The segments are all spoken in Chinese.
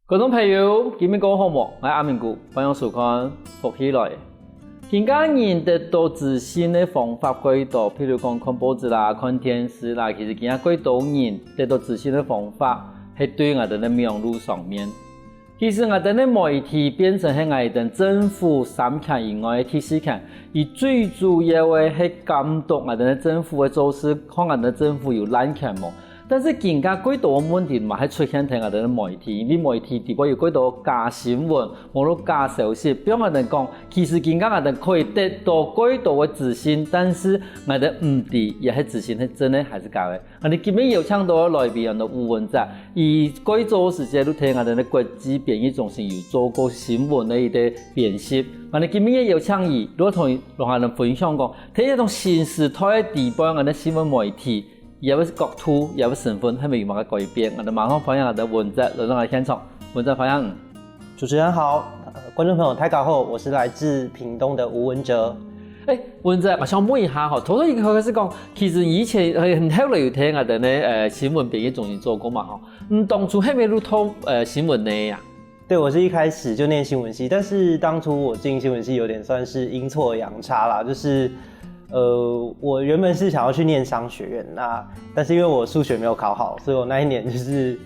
观众朋友，今日讲好冇？我係阿明姑，歡迎收看福起來。更加人得到自信的方法幾多，譬如講看報紙啦、看電視啦，其實更加幾多人得到自信的方法，係對我哋嘅命路上面。其實我哋嘅媒體變成係我哋政府三權以外嘅第四權，而最主要嘅係監督我哋嘅政府嘅做事，看我哋政府有濫權冇。但是更加幾多問題嘛，係出現喺我哋嘅媒體，因為媒體如果有幾多假新聞、網絡假消息，比如我哋講，其實更加我哋可以得到幾多嘅自信，但是我哋唔知也係自信係真嘅還是假嘅。我哋今日有請到來賓人嘅吳文澤，以幾早時間都聽我哋嘅國際編譯中心有做過新聞嘅一啲編輯，我哋今日也有請伊，如果同我哋分享講，睇一種新時代嘅地方，我哋新聞媒體。也有國土，也有身份，係咪有乜嘅改變？我哋馬上歡迎我哋文澤來到我哋現場。文澤歡迎。主持人好，觀眾朋友大家好，我是來自屏東的吳文澤。文澤，我想問一下，頭先一開始講，其實以前很後來有聽我哋咧新聞編譯中心做過嘛，當初係咪入讀新聞呢呀？對，我是一開始就念新聞系，但是當初我進新聞系有點算是陰錯陽差啦，就是我原本是想要去念商學院，但是因為我數學沒有考好，所以我那一年就是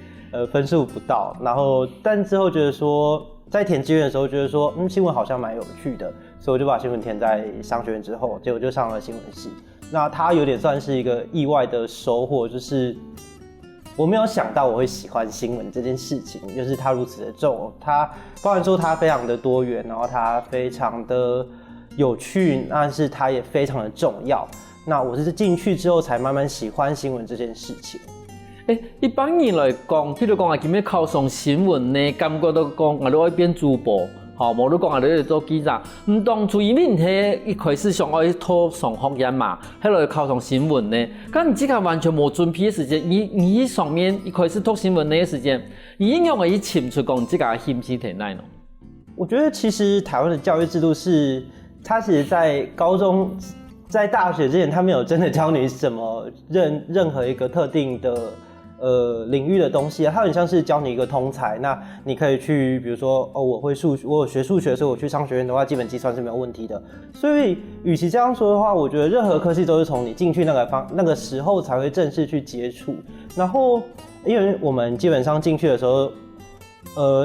分數不到，然後但之後覺得說在填志願的時候覺得說新聞好像蠻有趣的，所以我就把新聞填在商學院之後，結果就上了新聞系。那它有點算是一個意外的收穫，就是我沒有想到我會喜歡新聞這件事情，就是它如此的重，它包含說它非常的多元，然後它非常的有趣，但是它也非常的重要。那我是進去之後才慢慢喜歡新聞這件事情。一般人來講，譬如講我今日考上新聞呢，感覺到講我哋愛變主播，好，無你講我哋做記者。當初因為你一開始想愛讀上學院嘛，後來考上新聞呢，咁你即刻完全冇準備嘅時間，你上面一開始讀新聞呢嘅時間，你應用可以潛出講即個興趣喺哪呢？我覺得其實台灣的教育制度是，它其實在高中、在大學之前，它沒有真的教你什麼任何一個特定的領域的東西啊，它很像是教你一個通才。那你可以去，比如說我有學數學，所以我去商學院的話，基本計算是沒有問題的。所以，與其這樣說的話，我覺得任何科系都是從你進去那個時候才會正式去接觸。然後，因為我們基本上進去的時候，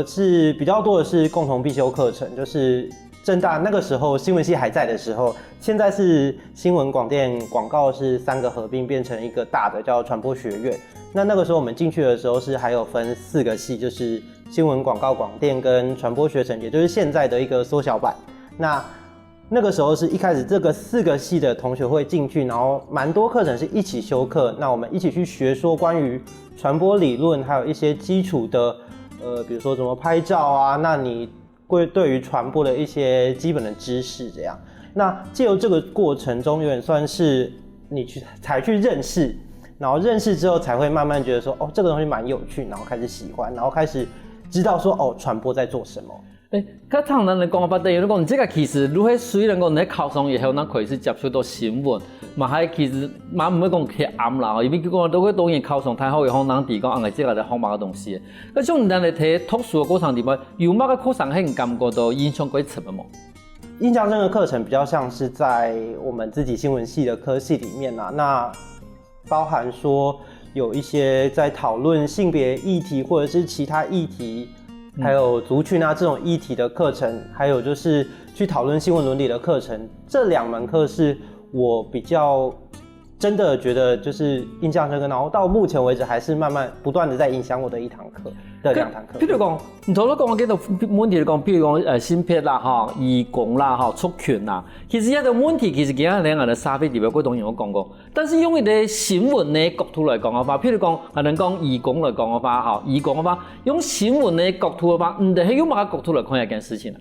是比較多的是共同必修課程，就是政大那個時候新聞系還在的時候，現在是新聞廣電廣告是3個合併變成一個大的叫傳播學院。那個時候我們進去的時候是還有分4個系，就是新聞廣告廣電跟傳播學程，也就是現在的一個縮小版。那個時候是一開始這個4個系的同學會進去，然後蠻多課程是一起修課，那我們一起去學說關於傳播理論，還有一些基礎的比如說怎麼拍照啊，那你會對於傳播的一些基本的知識這樣。那藉由這個過程中有點算是你才去認識，然後認識之後才會慢慢覺得說這個東西蠻有趣，然後開始喜歡，然後開始知道說傳播在做什麼。咁常人嚟講法，等於講這個其實如果雖然講你考上以後，那可以是接觸到新聞，嘛係其實嘛唔會講黑暗啦，因為講都會當然考上太好以後，人哋講這個係學乜嘅東西。咁像你哋睇讀書嘅過程點樣，有乜嘅課程係你感覺到印象幾深嘅冇？印象深的課程比較像是在我們自己新聞系的科系裡面啊，那包含說有一些在討論性別議題或者是其他議題。還有族群啊這種議題的課程，還有就是去討論新聞倫理的課程，這2門課是我比較真的覺得就是印象深刻，然後到目前為止還是慢慢不斷的在影響我的一堂課的2堂課。譬如講，唔同你講幾多問題嚟講，譬如講性別啦、哈、移工啦、哈、族群啦，其實一個問題其實幾樣兩個嘅沙非裡邊嗰種有講過，但是用一啲新聞嘅角度嚟講嘅話，譬如講我哋講移工嚟講嘅話，哈，移工嘅話，用新聞嘅角度嘅話，唔係用乜角度嚟看一件事情啊？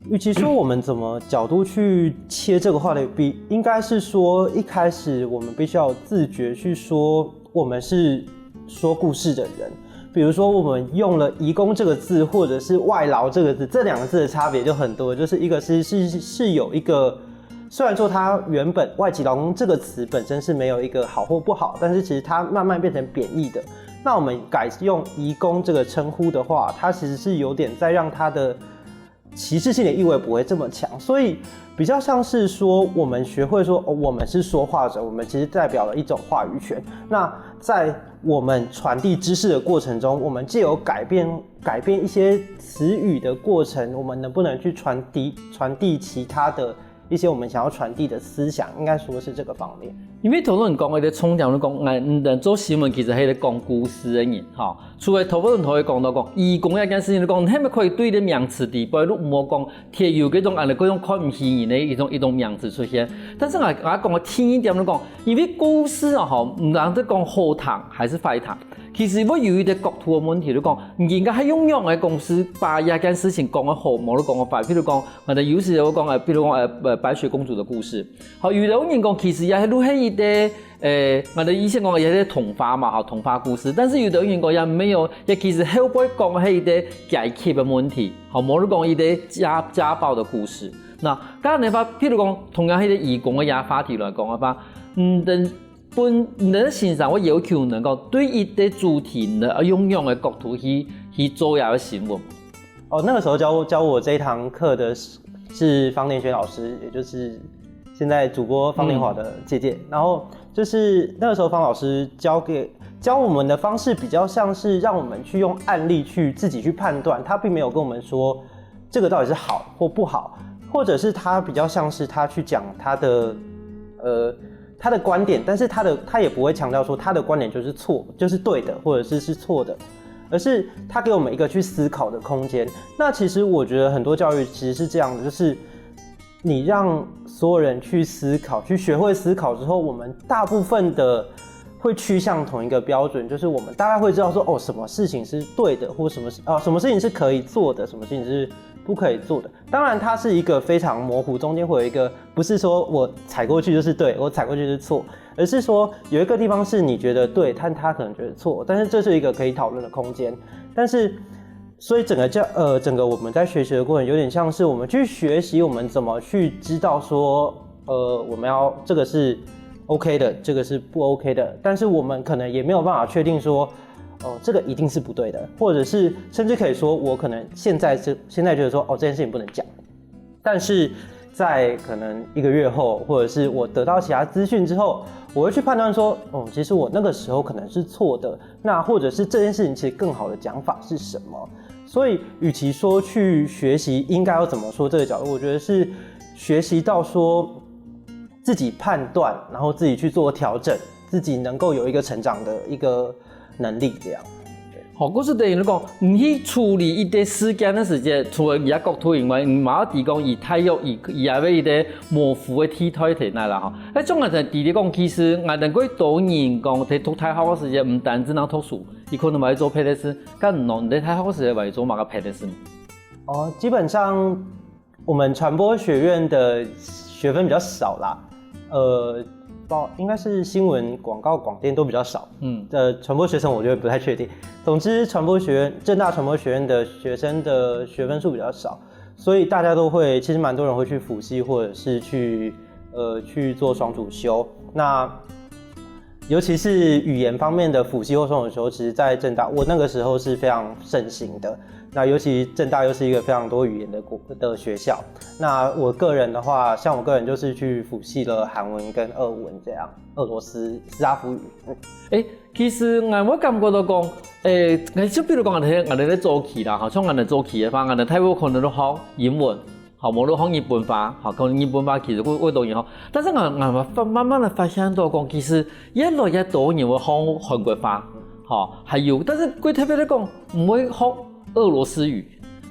與其說我們怎麼角度去切這個話題，應該是說一開始我們必須要自覺去說我們是說故事的人。比如說我們用了移工這個字，或者是外勞這個字，這2個字的差別就很多，就是一個是有一個，雖然說它原本外籍勞工這個詞本身是沒有一個好或不好，但是其實它慢慢變成貶義的。那我们改用移工这个称呼的话，它其实是有点在让它的歧视性的意味不会这么强，所以比较像是说我们学会说，我们是说话者，我们其实代表了一种话语权。那在我们传递知识的过程中，我们藉由改变一些词语的过程，我们能不能去传递其他的一些我们想要传递的思想，应该说是这个方面。因为头先讲的冲讲，讲，做新闻其实係講故事的人，哈。除了頭先講到講義工一件事情，講係咪可以對啲名詞地位，都唔好講貼有嗰種看唔起人的一種名詞出現。但是我講嘅聽一點嚟講，因為故事啊，哈，唔單止講好談還是壞談。其實我有一個角度的問題，就講人家係用嘅公司把一件事情講得好，冇得講得壞。譬如講，我哋有時有講譬如講白雪公主的故事，好，有的人講其實也係都係一啲我哋以前講嘅一啲童話嘛，好童話故事，但是有的人講也沒有，也其實後背講係一啲階級的問題，好冇得講一啲家暴的故事。那剛才你話，譬如講同樣係啲義工嘅嘢話題來講嘅話，你的欣賞我要求能夠對一啲主題呢用的角度去做一個新聞。哦，那個時候教我這一堂課的是方念萱老師，也就是現在主播方念華的姐姐。然後就是那個時候方老師教我們的方式比較像是讓我們去用案例去自己去判斷，他並沒有跟我們說這個到底是好或不好，或者是他比較像是他去講他的觀點，但是他也不會強調說他的觀點就是錯，就是對的，或者是錯的，而是他給我們一個去思考的空間。那其實我覺得很多教育其實是這樣的，就是你讓所有人去思考，去學會思考之後，我們大部分的會趨向同一個標準，就是我們大概會知道說，什麼事情是對的，或什麼事情是可以做的，什麼事情是不可以做的。當然它是一個非常模糊，中間會有一個不是說我踩過去就是對，我踩過去就是錯，而是說有一個地方是你覺得對，但他可能覺得錯，但是這是一個可以討論的空間。但是所以整個我們在學習的過程有點像是我們去學習我們怎麼去知道說我們要這個是 OK 的，這個是不 OK 的，但是我們可能也沒有辦法確定說這個一定是不對的，或者是甚至可以說我可能現在覺得說這件事情不能講，但是在可能1個月後，或者是我得到其他資訊之後，我會去判斷說其實我那個時候可能是錯的，那或者是這件事情其實更好的講法是什麼。所以與其說去學習應該要怎麼說這個角度，我覺得是學習到說自己判斷，然後自己去做調整，自己能夠有一個成長的一個能力這樣。好，嗰時等於你講，你去處理一啲事件的時間，除了而家國土以外，唔係提供以太弱以下嘅一啲模糊嘅替代體嚟啦嚇。喺中國就地理講，其實我哋嗰多人講，喺讀太學嘅時間，唔單止能讀書，亦可能為做 PhD，咁唔同你太學嘅時間為做乜嘅 PhD？基本上我們傳播學院的學分比較少啦，應該是新聞、廣告、廣電都比較少。傳播學生我覺得不太確定。總之，傳播學院、政大傳播學院的學生的學分數比較少，所以大家都會，其實蠻多人會去輔系或者是去做雙主修。那尤其是語言方面的輔系或雙主修，其實在政大我那個時候是非常盛行的。那尤其政大又是一個非常多語言的學校。那我個人的話，像我個人就是去輔系了韓文跟俄文這樣，俄羅斯斯拉夫語。其實我感覺到講，就比如講我哋咧做期啦，好像我哋做期嘅話，我哋睇會可能都學英文，好冇都學日本話，好可能日本話其實會多人學。但是我慢慢地發現到講，其實越來越多人會學韓國話，好，還有，但是佢特別嚟講唔會學俄羅斯語。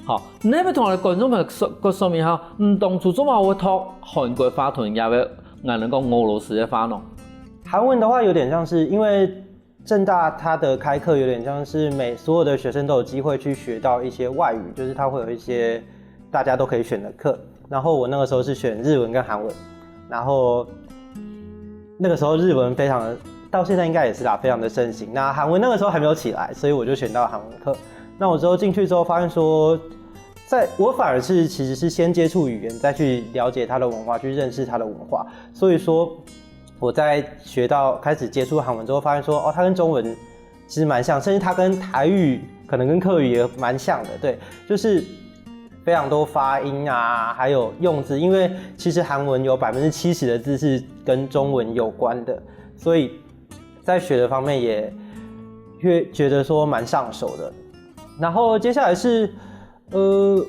好，你係咪同我哋觀眾朋友個上面嚇唔同初中話會學韓國話同也會我哋講俄羅斯嘅話咯？韓文的話有點像是因為政大它的開課有點像是所有的學生都有機會去學到一些外語，就是它會有一些大家都可以選的課。然後我那個時候是選日文跟韓文，然後那個時候日文非常的，到現在應該也是啦，非常的盛行。那韓文那個時候還沒有起來，所以我就選到韓文課。那我之後進去之後發現說，我反而是其實是先接觸語言，再去了解它的文化，去認識它的文化。所以說我在學到開始接觸韓文之後，發現說它跟中文其实蛮像，甚至它跟台语可能跟客语也蛮像的，对，就是非常多发音啊，还有用字，因为其实韩文有70%的字是跟中文有关的，所以在学的方面也觉得说蛮上手的。然后接下来是，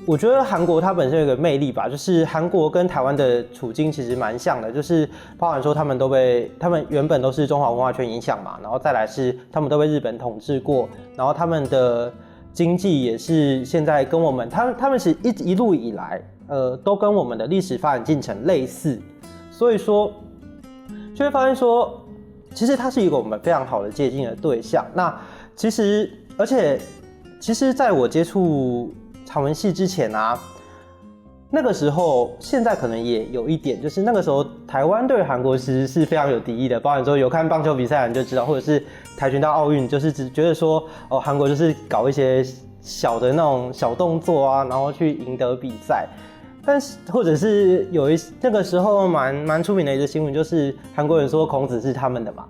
我觉得韩国它本身有一个魅力吧，就是韩国跟台湾的处境其实蛮像的，就是包含说他们原本都是中华文化圈影响嘛，然后再来是他们都被日本统治过，然后他们的经济也是现在跟我们，他们其实一路以来，都跟我们的历史发展进程类似，所以说就会发现说，其实它是一个我们非常好的借鉴的对象。那而且其实在我接触韩文系之前啊，那个时候现在可能也有一点，就是那个时候台湾对韩国其实是非常有敌意的，包含说有看棒球比赛的人就知道，或者是跆拳道奥运，就是只觉得说哦，韩国就是搞一些小的那种小动作啊，然后去赢得比赛。但是或者是那个时候蛮出名的一个新闻，就是韩国人说孔子是他们的嘛。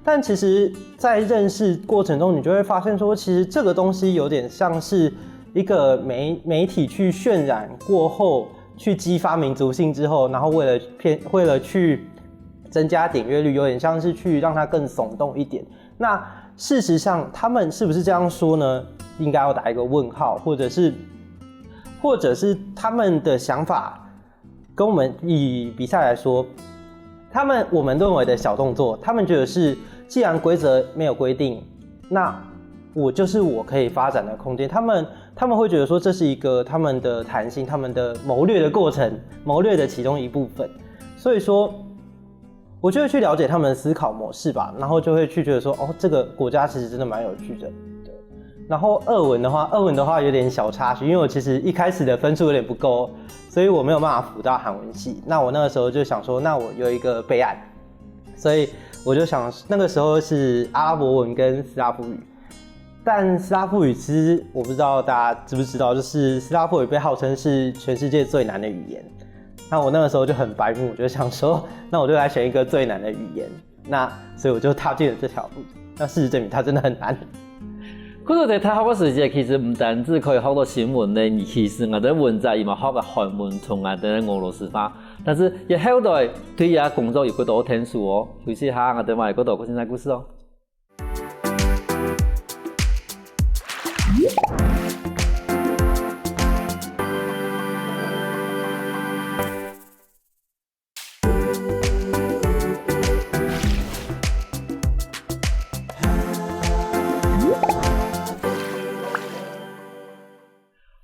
但其实，在认识过程中，你就会发现说，其实这个东西有点像是一个媒体去渲染过后，去激发民族性之后，然后为了去增加点阅率，有点像是去让它更耸动一点。那事实上，他们是不是这样说呢？应该要打一个问号，或者是他们的想法跟我们以比赛来说，我们认为的小动作，他们觉得是既然规则没有规定，那我可以发展的空间。他们会觉得说这是一个他们的弹性，他们的谋略的过程，谋略的其中一部分。所以说，我就会去了解他们的思考模式吧，然后就会去觉得说，哦，这个国家其实真的蛮有趣的。对。然后俄文的话有点小插曲，因为我其实一开始的分数有点不够，所以我没有办法辅到韩文系。那我那个时候就想说，那我有一个备案，所以我就想那个时候是阿拉伯文跟斯拉夫语。但斯拉夫语其实我不知道大家知不知道，就是斯拉夫语被号称是全世界最难的语言。那我那个时候就很白目，我就想说，那我就来选一个最难的语言。那所以我就踏进了这条路。那事实证明它真的很难。嗰度在睇學嘅時節，其實唔單止可以學到新聞咧，而其實我哋文在伊嘛學嘅韓文從我哋俄羅斯化，但是亦後來對伊個工作有幾多天數哦。休息下，我哋埋嗰度個精彩故事哦。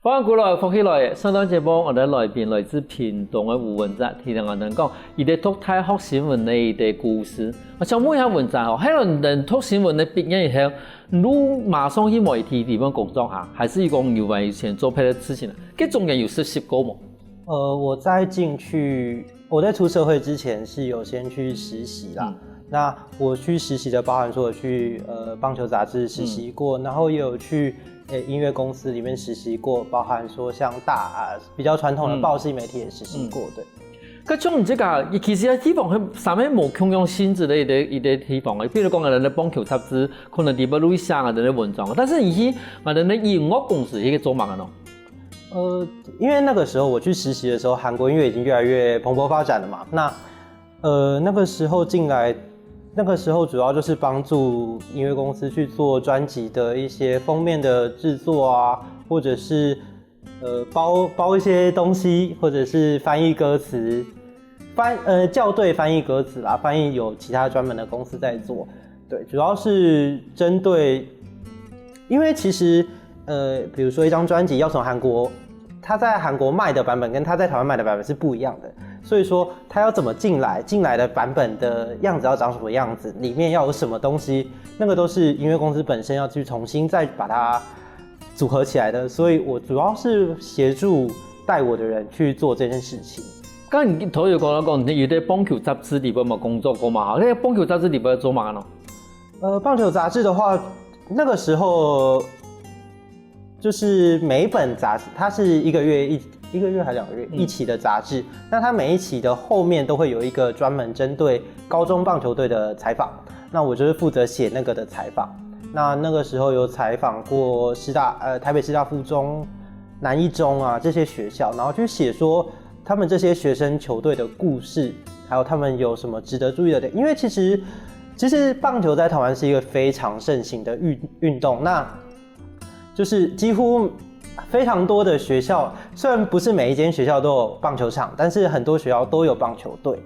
翻過來復起來，上檔節目我哋來賓來自屏東嘅吳文澤，聽我哋講，伊哋讀大學新聞嘅伊啲故事。我想問一下文澤哦，喺人讀新聞嘅畢業以後，你馬上去媒體地方工作下，還是講有以前做別的事情啊？佢中間有實習過嗎？我在出社會之前是有先去實習啦。那我去實習的包含說我去棒球雜誌實習過，然後也有去音樂公司裡面實習過，包含說像比較傳統的報系媒體也實習過，對。嗰種即係其實喺地方佢上面冇共樣性質嘅一啲地方嘅，譬如講我哋嘅棒球雜誌，可能地方錄下我哋嘅文章，但是以我哋嘅音樂公司係做乜嘅呢？因為那個時候我去實習的時候，韓國音樂已經越來越蓬勃發展了嘛。那個時候進來，那個時候主要就是幫助音樂公司去做專輯的一些封面的製作啊，或者是包一些東西，或者是翻譯歌詞，校對翻譯歌詞啦，翻譯有其他專門的公司在做。對，主要是針對，因為其實比如說一張專輯要從韓國，它在韓國賣的版本跟它在台灣賣的版本是不一樣的，所以說它要怎麼進來的版本的樣子要長什麼樣子，裡面要有什麼東西，那個都是音樂公司本身要去重新再把它組合起來的，所以我主要是協助帶我的人去做這件事情。剛才你頭有講你有啲棒球雜誌裡邊冇工作過嘛？那棒球雜誌裡邊做乜呢？棒球雜誌的話，那個時候就是每一本雜誌，它是一個月還是2個月一期的雜誌，那它每一期的後面都會有一個專門針對高中棒球隊的採訪，那我就是負責寫那個的採訪。那个时候有采访过台北师大附中、南一中啊这些学校，然后去写说他们这些学生球队的故事，还有他们有什么值得注意的点。因为其实棒球在台湾是一个非常盛行的运动，那就是几乎非常多的学校，虽然不是每一间学校都有棒球场，但是很多学校都有棒球队。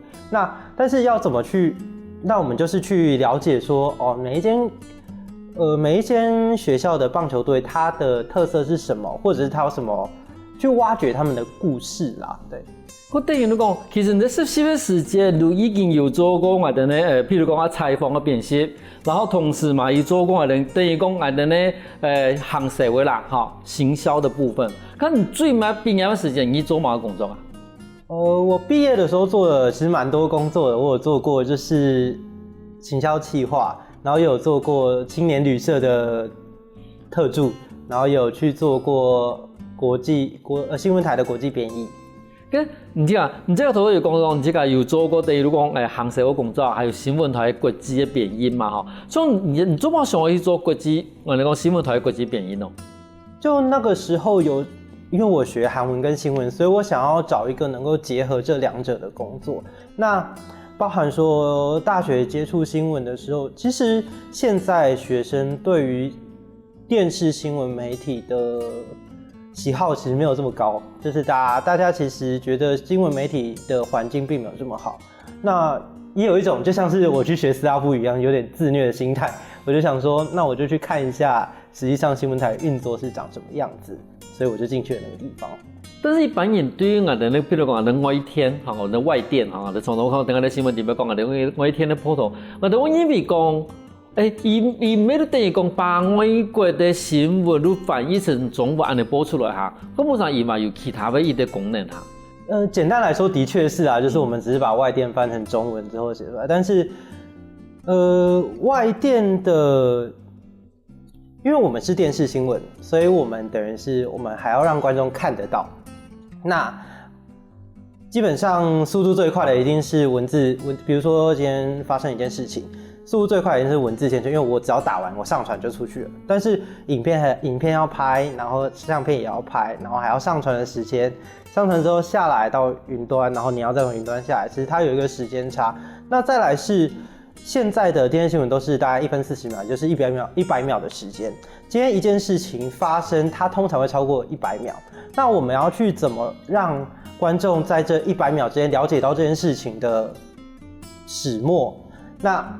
但是要怎么去？那我们就是去了解说，每一间学校的棒球队它的特色是什么，或者是它有什么，去挖掘他们的故事啦。对。我等于你讲，其实你在10月时间，你已经有做过我的呢，譬如讲采访的编辑，然后同时嘛，也做过我的等于讲我的呢，行社会啦，行销的部分。那你最慢毕业的时间，你做什么工作啊？我毕业的时候做了其实蛮多工作的，我有做过就是行销企划，然后也有做过青年旅社的特助，然后也有去做过新闻台的国际编译。跟你这个头有讲到，你这个有做过等于讲行社会工作，还有新闻台国际的编译嘛哈，所以你做冇想要去做国际，我哋讲新闻台的国际编译哦。就那个时候因为我学韩文跟新闻，所以我想要找一个能够结合这两者的工作。那包含说大学接触新闻的时候，其实现在学生对于电视新闻媒体的喜好其实没有这么高，就是大家其实觉得新闻媒体的环境并没有这么好。那也有一种就像是我去学斯拉夫语一样，有点自虐的心态。我就想说，那我就去看一下，实际上新闻台运作是长什么样子，所以我就进去了那个地方。但是一般人对于我的那，比如讲我的外天，我的外电，我的从头看，等下的新闻点要讲我的外天的普通，我的我因为讲。伊没得等于讲把外国的新闻都翻译成中文，安尼播出来哈，根本上伊嘛有其他的一些功能哈。简单来说，的确是啊，就是我们只是把外电翻成中文之后写出来，但是外电的，因为我们是电视新闻，所以我们等于是我们还要让观众看得到。那基本上速度最快的一定是文字，比如说今天发生一件事情。速度最快一定是文字先出，因为我只要打完，我上传就出去了。但是影片要拍，然后相片也要拍，然后还要上传的时间，上传之后下来到云端，然后你要再从云端下来，其实它有一个时间差。那再来是现在的电视新闻都是大概1分40秒，就是100秒的时间。今天一件事情发生，它通常会超过100秒。那我们要去怎么让观众在这100秒之间了解到这件事情的始末？那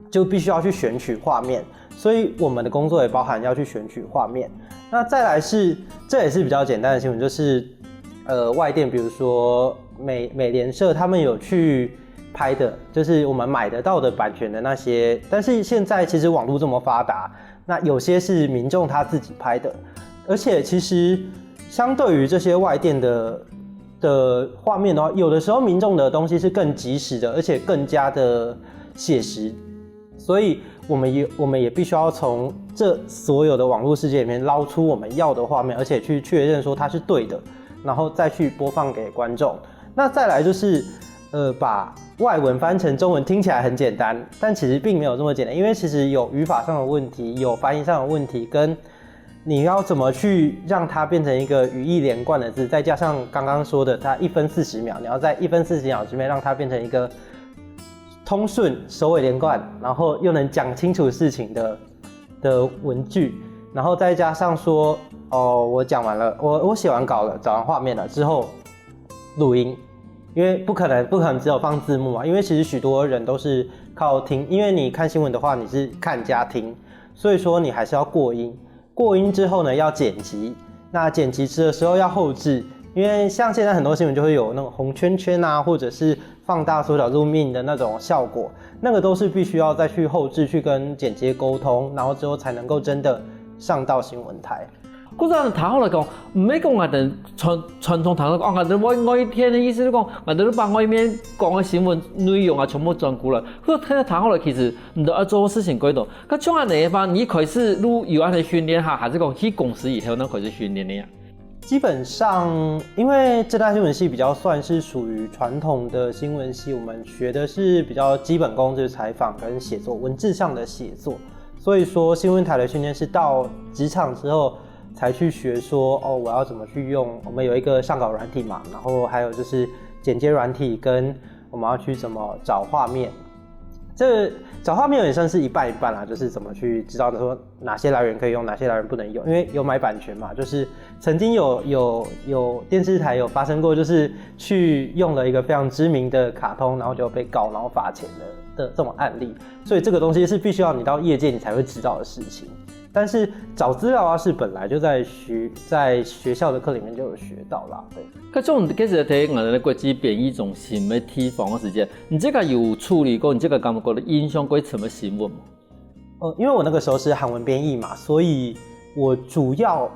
就必须要去选取画面，所以我们的工作也包含要去选取画面。那再来是，这也是比较简单的新闻，就是外电，比如说美联社他们有去拍的，就是我们买得到的版权的那些。但是现在其实网络这么发达，那有些是民众他自己拍的，而且其实相对于这些外电的画面的话，有的时候民众的东西是更及时的，而且更加的写实。所以我们也必须要从这所有的网络世界里面捞出我们要的画面，而且去确认说它是对的，然后再去播放给观众。那再来就是把外文翻成中文，听起来很简单，但其实并没有这么简单，因为其实有语法上的问题，有翻译上的问题，跟你要怎么去让它变成一个语义连贯的字，再加上刚刚说的它1分40秒，你要在1分40秒之内让它变成一个通顺、首尾连贯，然后又能讲清楚事情的文句，然后再加上说，我讲完了，我写完稿了，找完画面了之后录音，因为不可能只有放字幕嘛，因为其实许多人都是靠听，因为你看新闻的话，你是看加听，所以说你还是要过音，过音之后呢要剪辑，那剪辑的时候要后制。因为像现在很多新闻就会有那种红圈圈啊，或者是放大缩小 zoom in 的那种效果，那个都是必须要再去后制去跟剪接沟通，然后之后才能够真的上到新闻台。古早头好来讲，唔係講我哋傳統頭講，我哋外天嘅意思講，我哋都把外面講嘅新聞內容啊，全部轉過來。佢睇下頭好來，其實唔得要做事情嗰度。咁將來你方，你開始錄有安尼訓練下，還是講去公司以後呢開始訓練呢？基本上，因为政大新闻系比较算是属于传统的新闻系，我们学的是比较基本功，就是采访跟写作，文字上的写作。所以说新闻台的训练是到职场之后才去学说我要怎么去用，我们有一个上稿软体嘛，然后还有就是剪接软体跟我们要去怎么找画面。这找画面也算是一半一半啦，就是怎么去知道说哪些来源可以用，哪些来源不能用，因为有买版权嘛。就是曾经有电视台有发生过，就是去用了一个非常知名的卡通，然后就被告，然后罚钱的这种案例。所以这个东西是必须要你到业界你才会知道的事情。但是找资料是本来就在学校的课里面就有学到啦，对。这种其实在我们的国际编译中心的提防的时间，你这个有处理过？你这个感觉影响过什么新闻吗？因为我那个时候是韩文编译嘛，所以我主要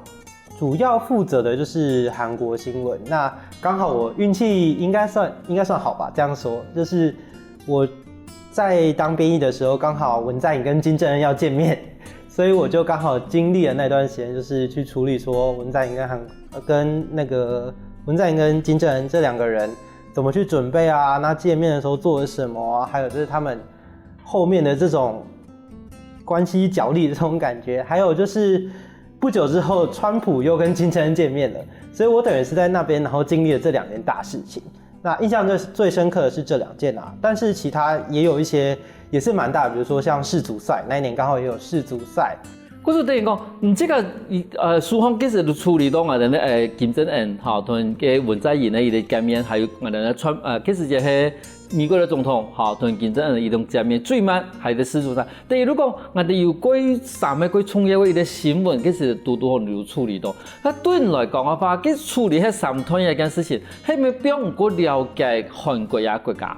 负责的就是韩国新闻。那刚好我运气应该算好吧，这样说就是我在当编译的时候，刚好文在寅跟金正恩要见面。所以我就刚好经历了那段时间，就是去处理说文在寅跟金正恩这两个人怎么去准备啊，那见面的时候做了什么啊，还有就是他们后面的这种关系角力的这种感觉，还有就是不久之后川普又跟金正恩见面了，所以我等于是在那边然后经历了这2件大事情。那印象最深刻的是这2件啊，但是其他也有一些也是蛮大的，比如说像世足赛，那一年刚好也有世足赛。我就等于讲，你这个双方其实都处理到我哋咧金正恩同嘅文在寅咧伊哋见面，还有我哋咧其实就係美國嘅總統同金正恩伊同見面最慢係喺世足賽。但係如果我哋有過三個過重要嘅一啲新聞，其實都有處理到。那對人來講嘅話，佢處理喺三團一件事情，係咪比較唔夠了解韓國呀國家？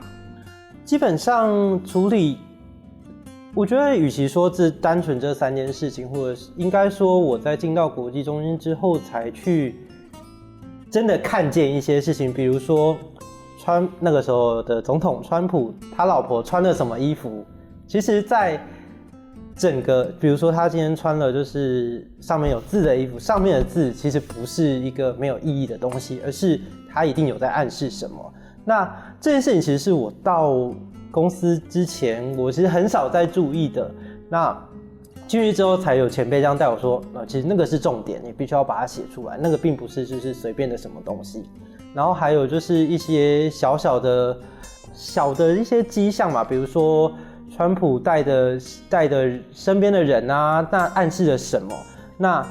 基本上處理。我覺得，與其說這單純這3件事情，或者是應該說我在進到國際中心之後，才去真的看見一些事情，比如說那個時候的總統川普，他老婆穿了什麼衣服，其實在整個，比如說他今天穿了就是上面有字的衣服，上面的字其實不是一個沒有意義的東西，而是他一定有在暗示什麼。那這件事情其實是我到公司之前我其實很少在注意的，那進去之後才有前輩這樣帶我說，其實那個是重點，你必須要把它寫出來，那個並不是就是隨便的什麼東西。然後還有就是一些小的一些跡象嘛，比如說川普帶的身邊的人啊，那暗示了什麼？那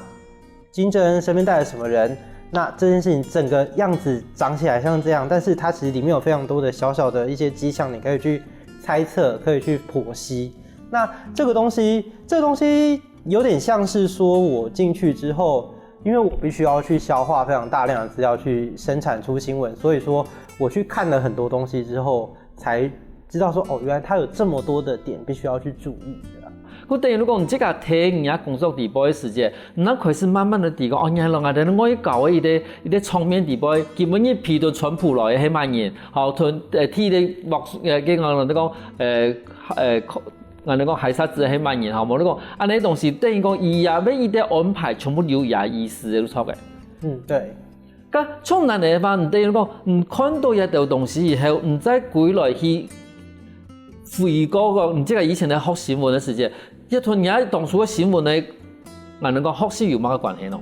金正恩身邊帶了什麼人？那這件事情整個樣子長起來像這樣，但是它其實裡面有非常多的小的一些跡象，你可以去猜測，可以去剖析。那這個東西有點像是說我進去之後，因為我必須要去消化非常大量的資料去生產出新聞，所以說我去看了很多東西之後，才知道說原來它有這麼多的點必須要去注意的。我等於如果你這個睇人家工作地步的時間，那開始慢慢的地講，原來我哋我要搞的一啲場面地步，基本一批到川普來係萬人，同睇啲幕嘅我哋講我哋講海沙子係萬人，好冇？你講啊，那東西等於講伊啊，俾伊啲安排全部有也意思嘅都錯嘅。對。咁從難嘅話，你等於講，看到一條東西以後，唔再歸來去回嗰個，你這個以前嘅學新聞嘅時間。一同人家當初的新聞呢，我能夠學習有乜關係呢？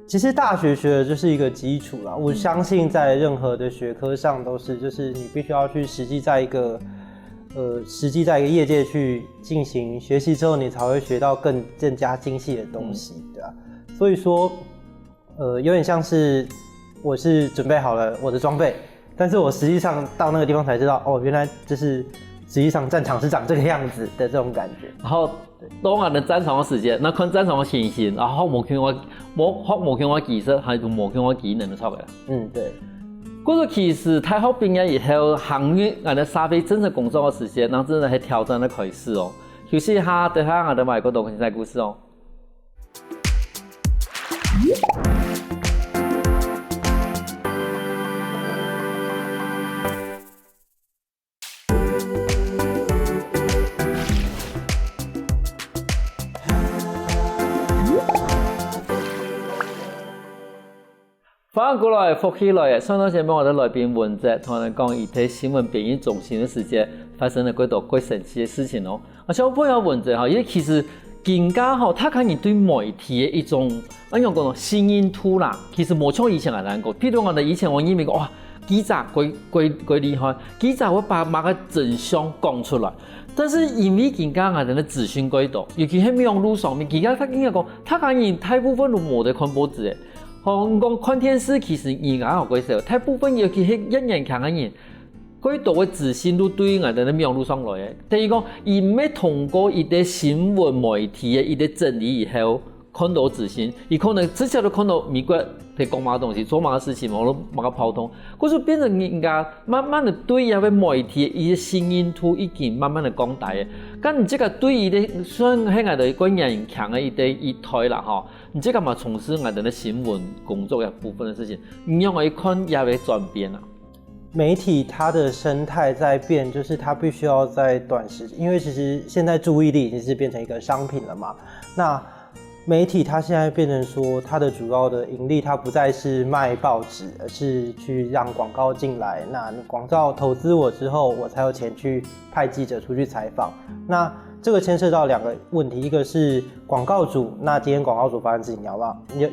其實大學學的就是一個基礎啦。我相信在任何的學科上都是，就是你必須要去實際在一個業界去進行學習之後，你才會學到更加精細的東西，對吧？所以說，有點像是我是準備好了我的裝備，但是我實際上到那個地方才知道，原來就是實際上戰場是長這個樣子的這種感覺。然後當我哋戰場嘅時間，那看戰場嘅情形，然後冇見我技術，還有冇見我技能都錯嘅。對。嗰個其實大學畢業以後，行業我哋沙飛真正工作嘅時間，那真係挑戰的開始哦。休息一下，等下我哋埋嗰度分享故事哦。翻過來復起來，上到前面我哋來賓文哲同我哋講，伊喺新聞編譯中心嘅時間發生了幾多幾神奇嘅事情哦。而且我朋友文哲哈，因為其實更加吼，他可以对媒体的一种，按样讲新颖度啦，其实无像以前咁难讲。譬如我哋以前我以为讲哇，记者鬼厉害，记者我把个真相讲出来。但是因为更加我哋的资讯轨道，尤其喺网络上面，更加他更加讲，他可以大部分都冇得看报纸嘅。我讲看电视其实而家有几少，大部分尤其係一人強嘅人。轨道嘅自信都對我哋嘅網絡上來嘅。第二個，伊唔係通過伊啲新聞媒體嘅伊啲整理以後看到自信，伊可能之前都看到美國喺講乜東西、做乜事情，我都冇個跑通，嗰就變成人家慢慢的對伊個媒體伊嘅新穎度已經慢慢的降大嘅。咁你這個對伊啲雖然喺我哋一個人強嘅伊啲一台啦，嗬，你這個嘛從事我哋嘅新聞工作嘅部分嘅事情，你讓我一看也會轉變啦。媒体它的生态在变，就是它必须要在短时间，因为其实现在注意力已经是变成一个商品了嘛。那媒体它现在变成说，它的主要的盈利，它不再是卖报纸，而是去让广告进来。那你广告投资我之后，我才有钱去派记者出去采访。那这个牵涉到两个问题，一个是广告主，那今天广告主发生事情，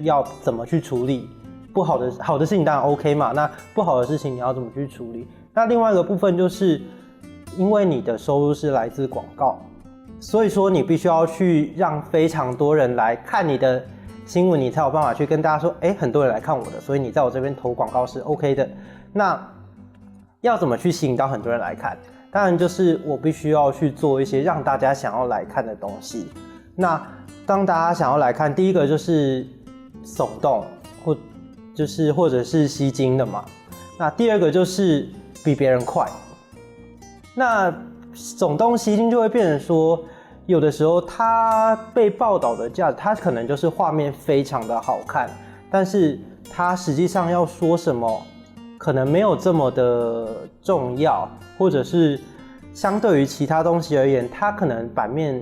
要怎么去处理？好的事情当然 OK 嘛，那不好的事情你要怎么去处理？那另外一个部分就是因为你的收入是来自广告，所以说你必须要去让非常多人来看你的新闻，你才有办法去跟大家说，很多人来看我的，所以你在我这边投广告是 OK 的。那要怎么去吸引到很多人来看？当然就是我必须要去做一些让大家想要来看的东西。那当大家想要来看，第一个就是耸动或者是吸睛的嘛。那第二个就是比别人快。那耸动吸睛就会变成说，有的时候它被报道的价值，它可能就是画面非常的好看，但是它实际上要说什么，可能没有这么的重要，或者是相对于其他东西而言，它可能版面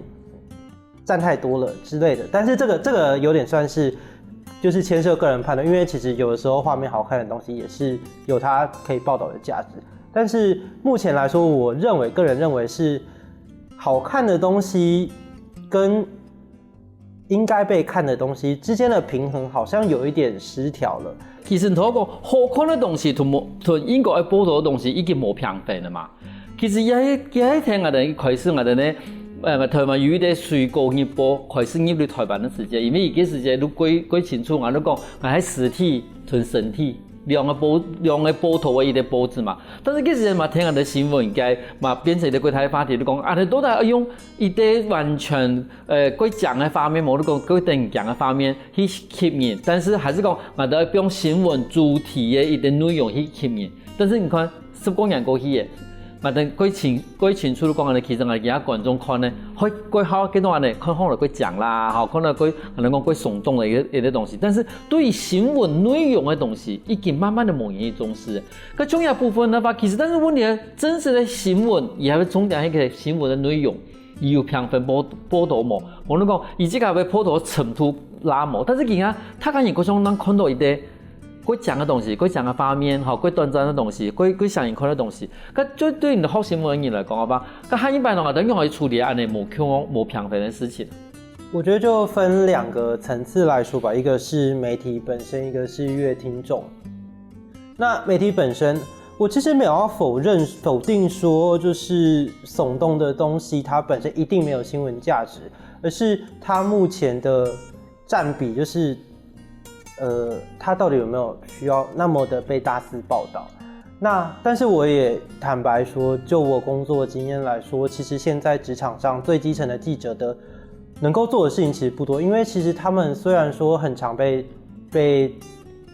占太多了之类的。但是这个有点算是。就是牵涉个人判断，因为其实有的时候画面好看的东西也是有它可以报道的价值。但是目前来说，我个人认为是好看的东西跟应该被看的东西之間的平衡好像有一點失調了。其實透過好看的東西同英國嘅報道的東西已經冇平衡了嘛。其實也聽我哋開始我哋呢，台灣有啲水果日報開始入嚟台灣的時間，因為而家時間都幾清楚，我都講我喺實體同身體。兩個報道嘅一啲報紙嘛，但是嗰時嘛聽人哋新聞嘅嘛變成一個台話題，都講啊，你到底要用一啲完全佢講嘅方面，冇都講佢定講嘅方面去吸引，但是還是講我哋要用新聞主題嘅一啲內容去吸引，但是你看10多年過去嘅。嘛，但佢清楚都講嘅，其實我哋而家觀眾看咧，佢好幾多人咧，看好嚟佢講啦，嚇，可能佢可能講佢聳動嘅一啲東西，但是對於新聞內容嘅東西，已經慢慢的冇人去重視。個重要部分嘅話，其實但是問題真實嘅新聞，而係重點係個新聞嘅內容，有評分報道冇，我都講，而這個係報道程度拉冇，但是而家他講嗰種能看到一啲。佢講嘅東西，佢講嘅畫面，佢短暫嘅東西，佢想人看嘅東西，咁對你的好新聞人嚟講吧，咁下一般我哋用嚟處理安尼冇平衡嘅事情。我覺得就分兩個層次來說吧，一個是媒體本身，一個是閱聽眾。那媒體本身，我其實沒有要否定說，就是聳動的東西，它本身一定沒有新聞價值，而是它目前的佔比就是它到底有沒有需要那麼的被大肆報道？那但是我也坦白說，就我工作經驗來說，其實現在職場上最基層的記者的能夠做的事情其實不多，因為其實他們雖然說很常被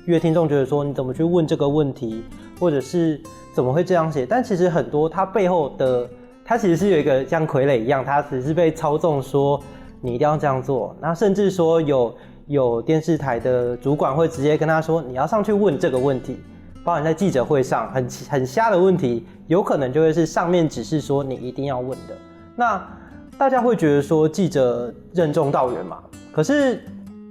閱聽眾覺得說你怎麼去問這個問題，或者是怎麼會這樣寫，但其實很多它背後的，它其實是有一個像傀儡一樣，它只是被操縱說你一定要這樣做，那甚至說有電視台的主管會直接跟他說你要上去問這個問題，包含在記者會上很瞎的問題，有可能就會是上面指示說你一定要問的。那大家會覺得說記者任重道遠嘛，可是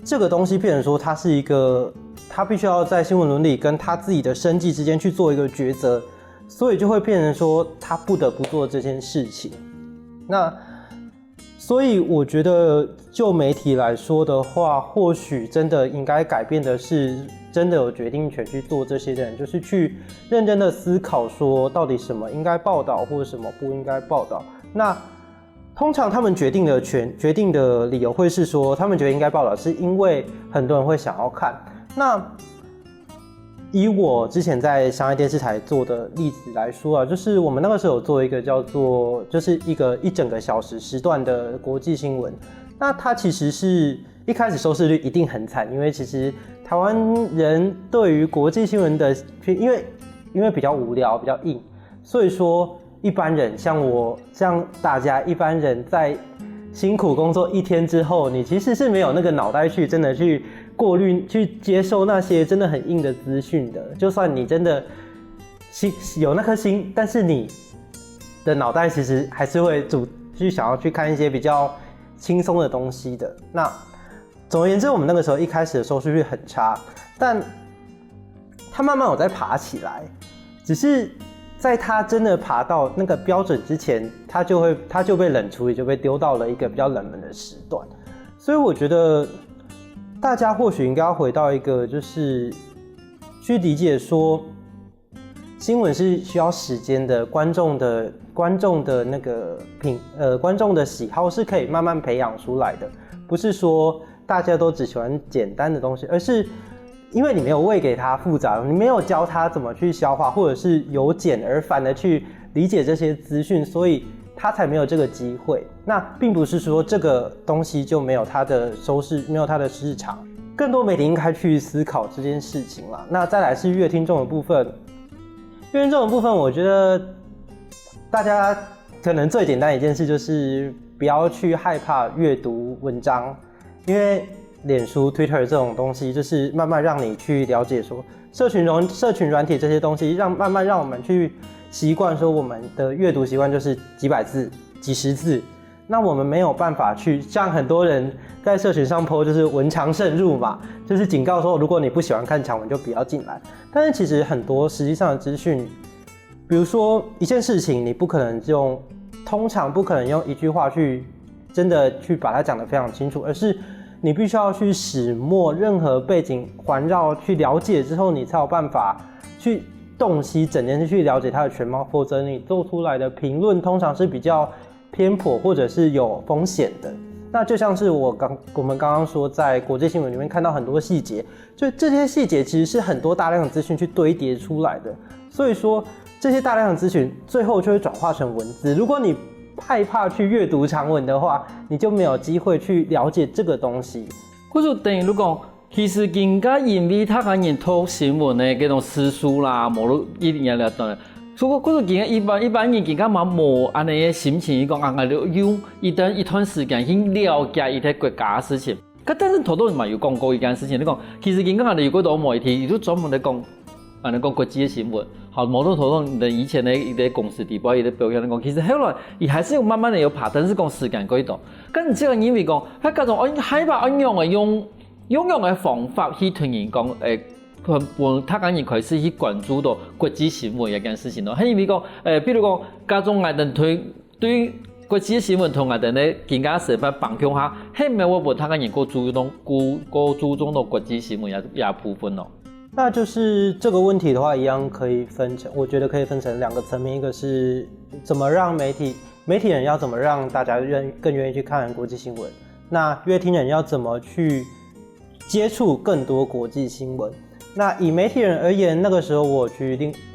這個東西變成說它是一個，他必須要在新聞倫理跟他自己的生計之間去做一個抉擇，所以就會變成說他不得不做這件事情。那所以我觉得就媒体来说的话，或许真的应该改变的是真的有决定权去做这些的人，就是去认真的思考说到底什么应该报道或者什么不应该报道。那通常他们决定的理由会是说，他们觉得应该报道是因为很多人会想要看。那以我之前在商业电视台做的例子来说啊，就是我们那个时候有做一个叫做就是一整个小时时段的国际新闻。那它其实是一开始收视率一定很惨，因为其实台湾人对于国际新闻的，因为比较无聊比较硬，所以说一般人像大家一般人在辛苦工作一天之后，你其实是没有那个脑袋去真的去过滤、去接受那些真的很硬的资讯的。就算你真的有那颗心，但是你的脑袋其实还是会去想要去看一些比较轻松的东西的。那总而言之，我们那个时候一开始的收视率很差，但它慢慢有在爬起来，只是在它真的爬到那个标准之前，它就被冷处理，就被丢到了一个比较冷门的时段。所以我觉得大家或许应该要回到一个，就是去理解说，新闻是需要时间的，观众的那个观众的喜好是可以慢慢培养出来的，不是说大家都只喜欢简单的东西，而是因为你没有喂给他复杂，你没有教他怎么去消化，或者是由简而繁的去理解这些资讯，所以他才没有这个机会。那并不是说这个东西就没有它的收视，没有它的市场。更多媒体应该去思考这件事情啦。那再来是阅听众的部分，阅听众的部分，我觉得大家可能最简单的一件事就是不要去害怕阅读文章，因为脸书、Twitter 这种东西，就是慢慢让你去了解说社群软体这些东西，慢慢让我们去习惯说我们的阅读习惯就是几百字、几十字。那我们没有办法去像很多人在社群上 po 就是文长慎入嘛，就是警告说如果你不喜欢看长文就不要进来。但是其实很多实际上的资讯，比如说一件事情，你通常不可能用一句话去真的去把它讲得非常清楚，而是你必须要去始末任何背景环绕去了解之后，你才有办法去洞悉整件事，去了解它的全貌，否则你做出来的评论通常是比较偏颇或者是有风险的。那就像是我们刚刚说，在国际新闻里面看到很多细节，就这些细节其实是很多大量的资讯去堆叠出来的，所以说这些大量的资讯最后就会转化成文字。如果你害怕去阅读长文的话，你就没有机会去了解这个东西。或者等于如讲，其实更加因为他可能读新闻的这种思书啦，无论一定要了当然。所以，或者更加一般人更加嘛无安尼的心情，伊讲啊，用一段时间去了解伊个国家的事情。但是头头嘛有讲过一件事情，你讲其实更加有几多媒体，伊就专门在讲。讲国际的新闻，好，某种程度的以前的一个公司地位，伊在表现讲，其实后来伊还是有慢慢的有爬，但是讲时间过长。咁你这个因为讲，佢各种害怕用的方法去推人讲，他可能开始去关注到国际新闻一件事情咯。係因为讲，比如讲，家中外人对国际新闻同外人咧更加成分绑架下，係咪我他可能過注重到国际新闻也部分咯。那就是这个问题的话，一样可以分成，我觉得可以分成两个层面，一个是怎么让媒体人要怎么让大家更愿意去看国际新闻，那阅听人要怎么去接触更多国际新闻。那以媒体人而言，那个时候我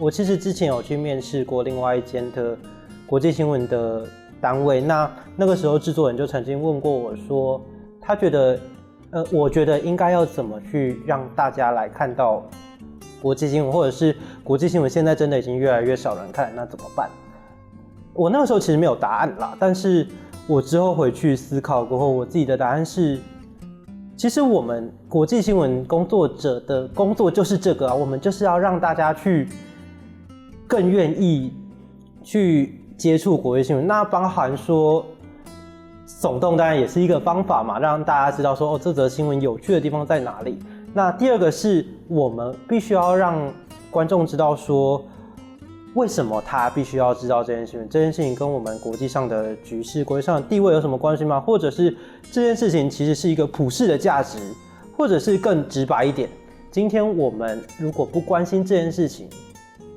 其实之前有去面试过另外一间的国际新闻的单位，那个时候制作人就曾经问过我说，他觉得我觉得应该要怎么去让大家来看到国际新闻，或者是国际新闻现在真的已经越来越少人看，那怎么办？我那个时候其实没有答案啦，但是我之后回去思考过后，我自己的答案是，其实我们国际新闻工作者的工作就是这个啊，我们就是要让大家去更愿意去接触国际新闻，那包含说耸动当然也是一个方法嘛，让大家知道说这则新闻有趣的地方在哪里。那第二个是我们必须要让观众知道说，为什么他必须要知道这件事情？这件事情跟我们国际上的局势、国际上的地位有什么关系吗？或者是这件事情其实是一个普世的价值，或者是更直白一点，今天我们如果不关心这件事情，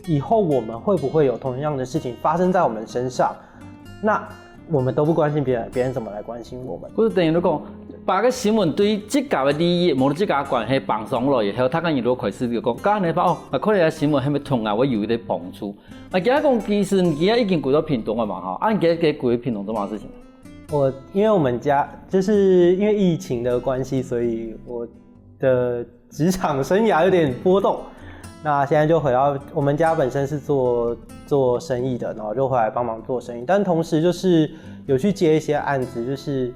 以后我们会不会有同样的事情发生在我们身上？那我们都不关心别人，别人怎么来关心我们？或者等于讲，把个新闻对这家的利益、无论这家关系放松了以后，他讲伊如果开始就讲，刚才讲哦，可能个新闻还没通啊，我有点帮助。啊，今日讲其实今日已经过到屏东了嘛哈，啊，今日给过屏东做嘛事情？因为我们家就是因为疫情的关系，所以我的职场生涯有点波动。那现在就回到我们家本身是做生意的，然后就回来帮忙做生意，但同时就是有去接一些案子，就是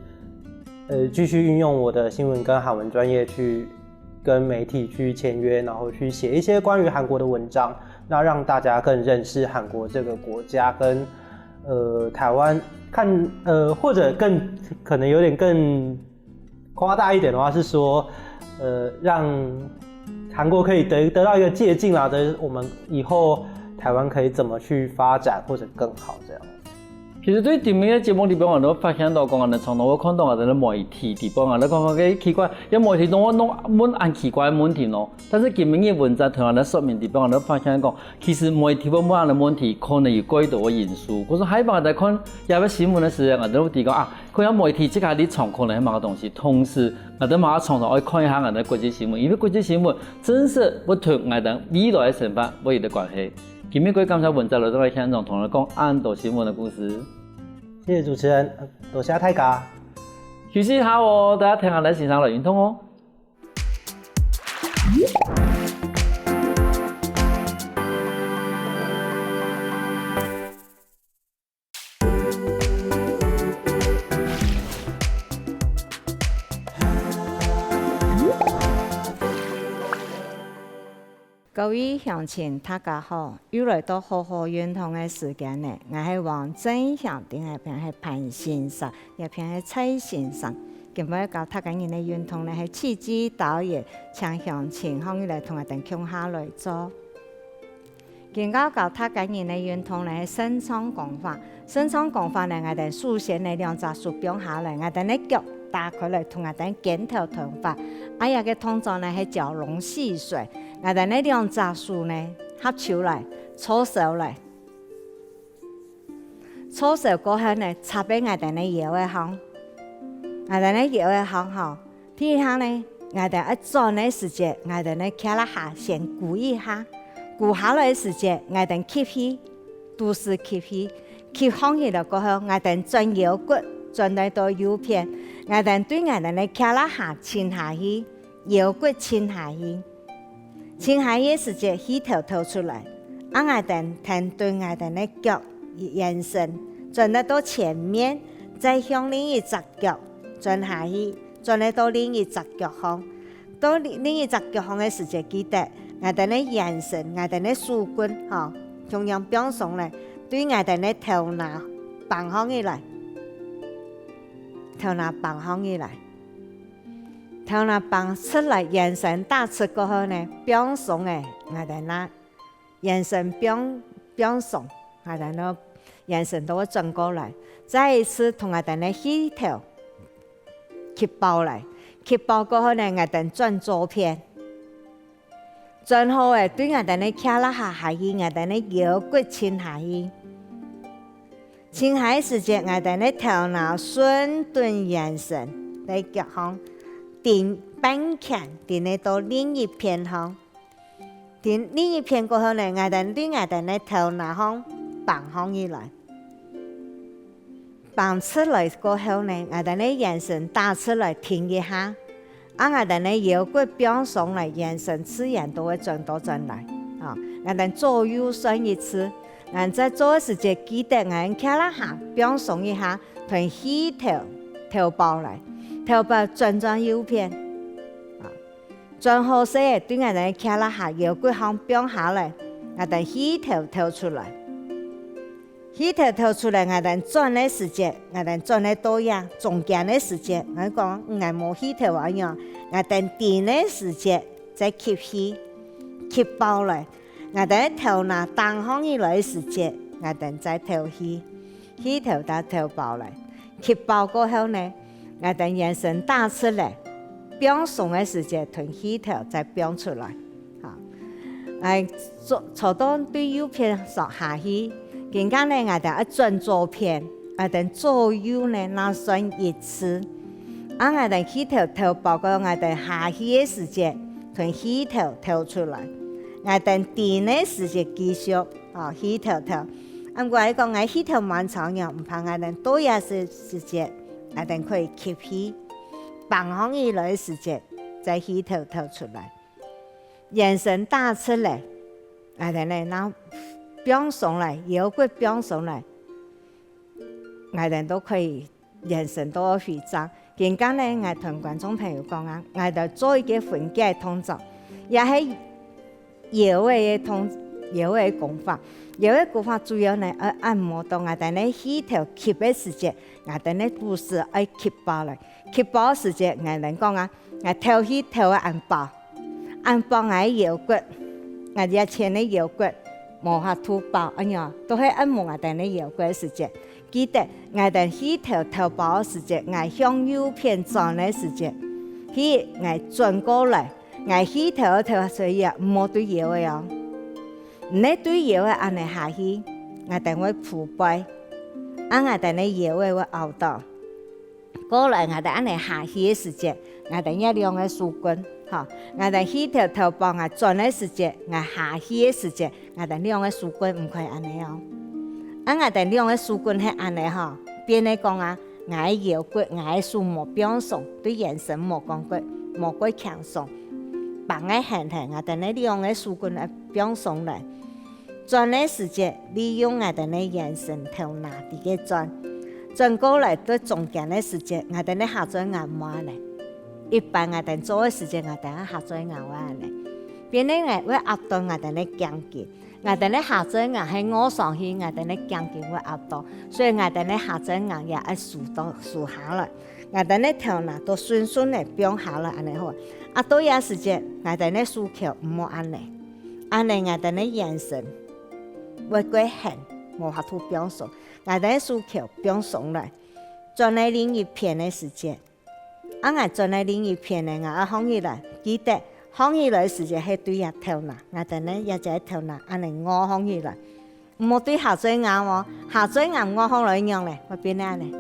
继续运用我的新闻跟韩文专业去跟媒体去签约，然后去写一些关于韩国的文章，那让大家更认识韩国这个国家跟台湾看或者更可能有点更夸大一点的话是说让韩国可以得到一个借鉴啦，我们以后台湾可以怎么去发展或者更好这样。其实对前面的节目里边，我都发现到讲啊，从我看到啊，在媒体地方啊，你讲个奇怪，有媒体我问按奇怪的问题咯。但是前面的文章同样在说明地方，我都发现讲，其实媒体问按的问题可能有几多因素。我说海报在看有个新闻的时候，我都提讲啊，可能媒体这个你从可能某个东西，同时我都马上常爱看一下我的国际新闻，因为国际新闻真是不同我的未来的想法有的关系。前面几感谢文章都在现场同我讲按道新闻的故事。谢谢主持人，多谢大家。休息一下哦，大家听下来欣赏来运动哦。各位乡亲，大家好！又来到好好运动的时间呢，我係王真祥，定係偏係潘先生，也偏係蔡先生。今日教大家人嘅運動呢係刺激導演，請鄉親可以來同我哋共下來做。今日教大家人嘅運動呢係伸長功法，伸長功法呢我哋首先呢兩隻手綁下來，我哋嘅腳打開來同我哋肩頭頭發。哎呀嘅動作呢係蛟龍戲水。我哋呢兩隻手呢合手嚟，搓手嚟，搓手過後呢插喺我哋呢腰嘅項，我哋呢腰嘅項後，第二下呢我哋一轉嘅時節，我哋呢企啦下先鼓一下，鼓下來嘅時節，我哋吸氣，都是吸氣，吸空氣了過後，我哋轉腰骨，轉到右邊，我哋對我哋呢企啦下沉下去，腰骨沉下去。前下嘅時節，氣頭吐出嚟，我哋停對我哋嘅腳延伸，轉到前面，再向另一隻腳轉下去，轉到另一隻腳項。到另一隻腳項嘅時節，記得我哋嘅延伸，我哋嘅手棍嚇，中央表上嚟，對我哋嘅頭拿放開起來，頭拿放開起來。頭拿放出嚟，延伸打出過後呢，表送嘅我哋那延伸表送，我哋那延伸都會轉過來，再一次同我哋那氣頭吸爆嚟，吸爆過後呢，我哋轉左邊，轉後誒對我哋那卡拉下去，我哋那腰骨沉下去，沉下時節，我哋那頭拿順頓延伸嚟腳項。定半拳，定嚟到另一邊項，定另一邊過後呢，我哋對我哋嘅頭拿項放項起來，放出來過後呢，我哋嘅眼神打出來停一下，我哋嘅腰骨表上來，眼神自然都會轉到轉來，我哋左右轉一次，我在做時節記得我哋企啦下表上一下，同氣頭包來。頭把轉右邊，轉好時對我哋企啦下腰骨項表下來，我哋氣頭吐出來，氣頭吐出來，我哋轉嘅時節，我哋轉嘅多樣，中間嘅時節，我講我冇氣頭一樣，我哋點嘅時節再吸氣，吸爆來，我哋頭拿東方以來時節，我哋再頭起頭到頭包來，起包過後呢，我哋眼神打出嚟，表送嘅時節同起頭再表出來，坐到對右邊上下去，更加呢我哋一轉左邊，我哋左右呢那算一次。我哋起頭包過我哋下去嘅時節，從起頭出來，我哋第呢時節繼續起頭。我講我起頭蠻長嘅，唔怕我哋多一時節，我哋可以吸氣，放空以來嘅時節再起頭出來，眼神打出來，我哋呢那表上來，腰骨表上來，我哋都可以眼神都會張。更加呢，我同觀眾朋友講啊，我哋做一個分解動作，也係腰嘅功法。腰嘅功法主要呢，按摩到我哋呢起頭吸嘅時節，我哋呢肚臍愛吸飽來，吸飽時節，我哋講啊，我頭起頭按飽我腰骨，我哋前嘅腰骨無法吐飽，都係按摩我哋呢腰骨嘅時節。記得我哋起頭飽嘅時節，我向右邊轉嘅時節，我轉過來，我起頭所以唔好對腰嘅哦。你對腰嘅安尼下去，我哋會鋪背，我哋呢腰嘅會凹到。過來我哋安尼下去嘅時節，我哋一兩個樹棍，我哋起頭飽我轉嘅時節，我下去嘅時節，我哋兩個樹棍唔可以安尼哦。我哋兩個樹棍係安尼變嚟講啊，我腰骨我嘅樹冇表送，對眼神冇講過，冇過強送。把我hand我哋呢兩個樹棍嚟表送嚟，轉嘅時節利用我哋呢眼神頭拿啲嘅轉過來對中間嘅時節，我哋呢下嘴眼摸嚟。一般我哋做嘅時節，我哋下嘴眼彎嚟，變嚟我會壓到我哋呢頸肩。我哋呢下嘴眼喺我上去，我哋呢頸肩會壓到，所以我哋呢下嘴眼也要豎下來。我哋呢頭拿都順嚟表下來，安尼好。到有時節，我哋呢豎橋唔好安尼，我哋呢眼神會過痕，無法度表送。我哋呢豎橋表送來，轉嚟另一片嘅時節，我轉嚟另一片嘅我放起來，記得。放起來時節係對下頭拿，我哋呢一隻頭拿，安尼我放起來，唔好對下嘴眼喎，下嘴眼我放來樣咧，會變安尼，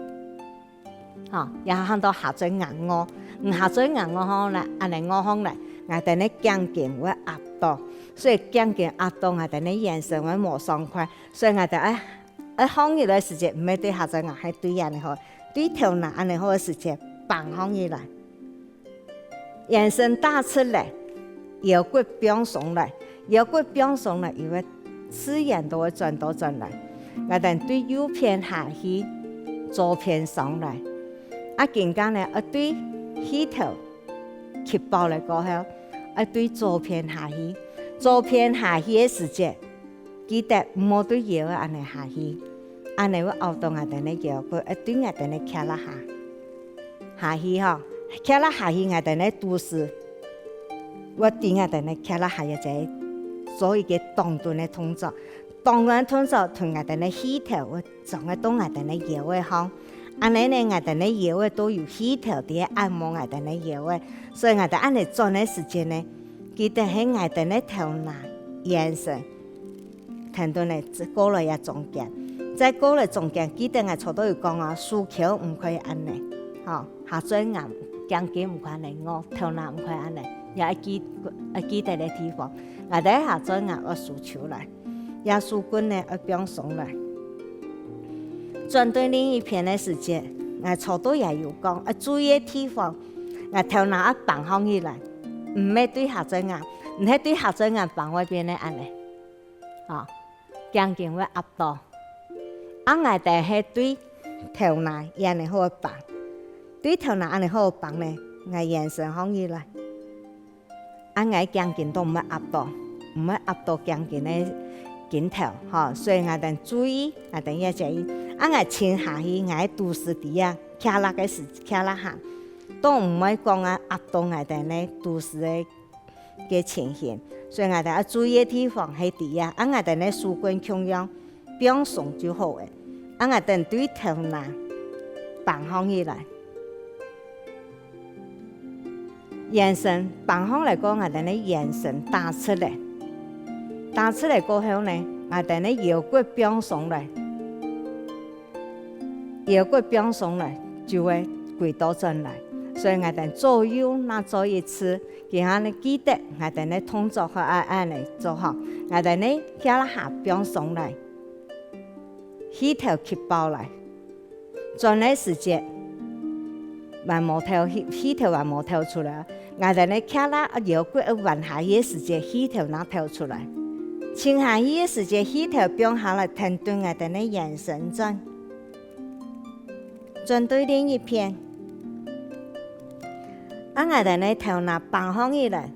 也看到下嘴眼我，下嘴眼我放來，安尼我放來，我哋呢頸肩會壓到，所以頸肩壓到我哋呢眼神會冇爽快，所以我哋放起來時節唔係對下嘴眼，係對安尼好，對頭拿安尼好嘅時節，放起來，眼神打出來。腰骨表上來，腰骨表上來，因為視線都會轉到轉來。我哋對右邊下去，左邊上來。更加呢，對起頭吸飽來過後，對左邊下去，左邊下去嘅時節，記得唔好對腰安尼下去，安尼會凹到我哋呢腰骨，對我哋呢卡拉下去卡拉下去我哋呢肚臍。我點我哋呢？卡拉下一隻做一個動作嘅動作，動作動作同我哋呢起頭，我仲係到我哋呢腰嘅項，安尼呢我哋呢腰嘅都有起頭啲按摩我哋呢腰嘅，所以我哋安尼做嘅時間呢，記得喺我哋呢頭拿眼神，睇到呢過來也中間，再過來中間，記得我坐到要講啊，豎橋唔可以安尼，下嘴眼頸肩唔可以安尼，我頭拿唔可以安尼。也記得嘅地方，我哋下嘴眼我豎出來，也豎棍呢我表送來。轉對另一片嘅時節，我坐到也有講，注意嘅地方，我頭拿一放放起來，唔係對下嘴眼，唔係對下嘴眼放外邊嘅安尼，頸肩會壓到。我哋係對頭拿也係好放，對頭拿安尼好放呢，我眼神放起來。我頸肩都唔係壓到，唔係壓到頸肩嘅肩頭，所以我哋注意，我哋要注意。我前下去，我肚臍底下卡拉下，都唔係講壓到我哋呢肚臍嘅嘅情形，所以我哋要注意嘅地方係啲啊，我哋咧書卷中央表送就好嘅，我哋對頭拿放放起來，眼神放放嚟講，我哋咧眼神打出嚟，打出嚟過後咧，我哋咧腰骨表送嚟，腰骨表送嚟就會跪倒轉來。所以我哋左右那做一次，然後呢記得我哋呢動作和按嚟做好，我哋呢跳下表送嚟，起頭吸包嚟，轉呢時間還冇頭起頭還冇頭出來，我哋呢跳啦腰骨彎下嘅時間起頭拿頭出來，傾下嘅時間起頭表下來，停頓我哋呢眼神轉對另一邊。我哋呢頭拿放放起來，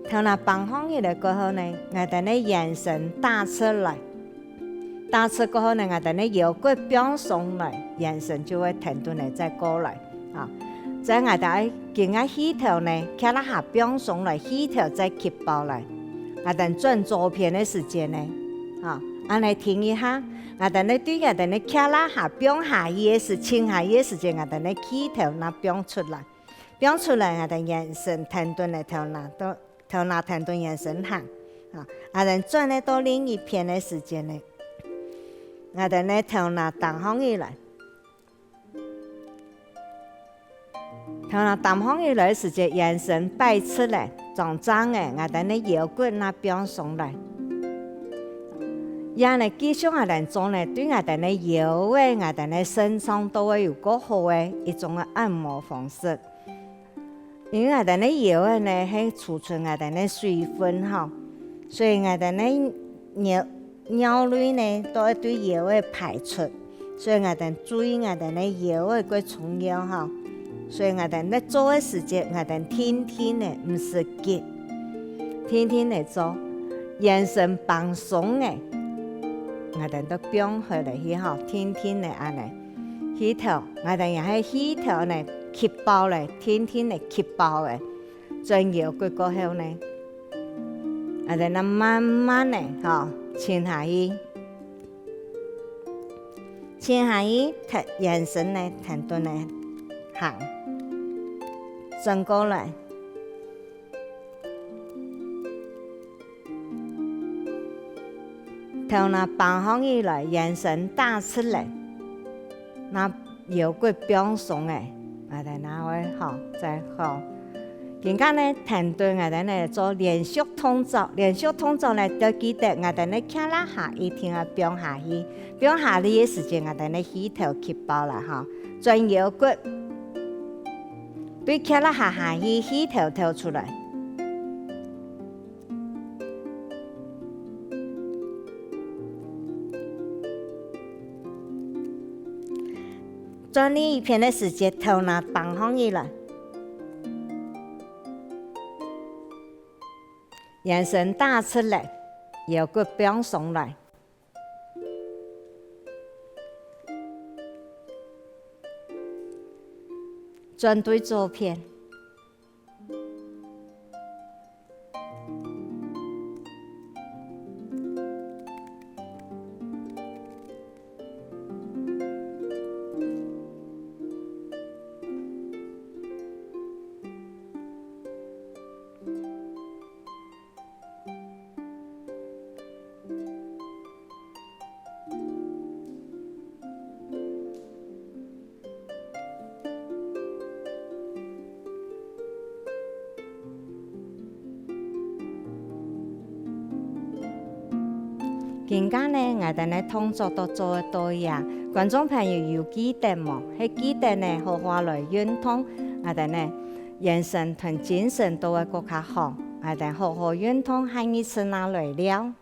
頭拿放放起來過後呢，我哋呢眼神打出來，打出過後呢，我哋呢腰骨表送來，眼神就會停頓嚟再過來啊！即係我哋見下起頭呢，睇下下表送來，起頭再吸包來，我哋轉左邊嘅時間呢，啊，我哋聽一下。我哋呢對我哋呢睇啦下表下嘢時，傾下嘢時間，我哋呢起頭拿表出來，表出來我哋眼神停頓嚟頭拿停頓眼神行，啊，我哋轉呢到另一邊嘅時間呢，我哋呢頭拿彈放起來，頭拿彈放起來嘅時間，眼神擺出來，張張嘅，我哋呢腰骨拿表上來。也呢，繼續我哋做呢，對我哋呢腰嘅、我哋呢身上都會有個好嘅一種嘅按摩方式。因為我哋呢腰嘅呢係儲存我哋呢水分哈，所以我哋呢尿淚呢都會對腰嘅排出，所以我哋注意我哋呢腰嘅個重要哈。所以我哋呢做嘅時間，我哋天天呢唔是急，天天嚟做，眼神放鬆嘅。我哋都表去嚟去吼，天天嚟安尼起頭，我哋又係起頭嚟吸包嚟，天天嚟吸包嘅，轉腰骨過後呢，我哋呢慢慢嚟吼，潛下去，潛下去，眼神嚟停頓嚟行，轉過來。頭拿放放起來，眼神打出來，那腰骨表送嘅，我哋那會好再好。而家呢，停頓我哋呢做連續動作，連續動作呢都記得我哋呢睇啦下一定要表下去，表下呢嘅時間我哋呢起頭吸包啦哈，轉腰骨，對睇啦下去起頭跳出來。轉呢一片嘅時間，頭拿放放起來，眼神打出來，腰骨表上來，轉對左片。而家呢，我哋呢動作都做得到呀。觀眾朋友要記得冇？係記得呢，好好來運動，我哋呢眼神同精神都會更加好。我哋好好運動，下一次拿來了。